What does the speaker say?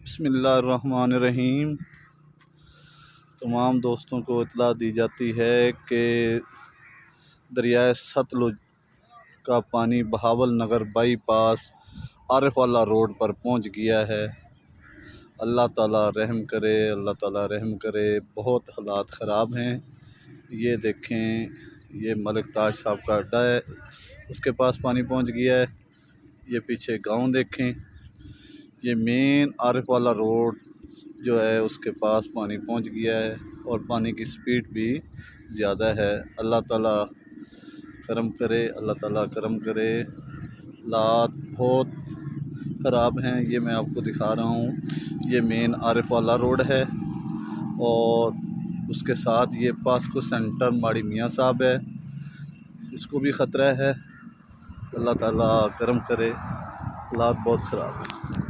بسم اللہ الرحمن الرحیم۔ تمام دوستوں کو اطلاع دی جاتی ہے کہ دریائے ستلج کا پانی بہاول نگر بائی پاس عارف والا روڈ پر پہنچ گیا ہے۔ اللہ تعالیٰ رحم کرے، اللہ تعالیٰ رحم کرے۔ بہت حالات خراب ہیں۔ یہ دیکھیں، یہ ملک تاج صاحب کا اڈا ہے، اس کے پاس پانی پہنچ گیا ہے۔ یہ پیچھے گاؤں دیکھیں، یہ مین عارف والا روڈ جو ہے اس کے پاس پانی پہنچ گیا ہے اور پانی کی سپیڈ بھی زیادہ ہے۔ اللہ تعالیٰ کرم کرے، اللہ تعالیٰ کرم کرے۔ حالات بہت خراب ہیں۔ یہ میں آپ کو دکھا رہا ہوں، یہ مین عارف والا روڈ ہے اور اس کے ساتھ یہ پاسکو سینٹر ماڑی میاں صاحب ہے، اس کو بھی خطرہ ہے۔ اللہ تعالیٰ کرم کرے، حالات بہت خراب ہیں۔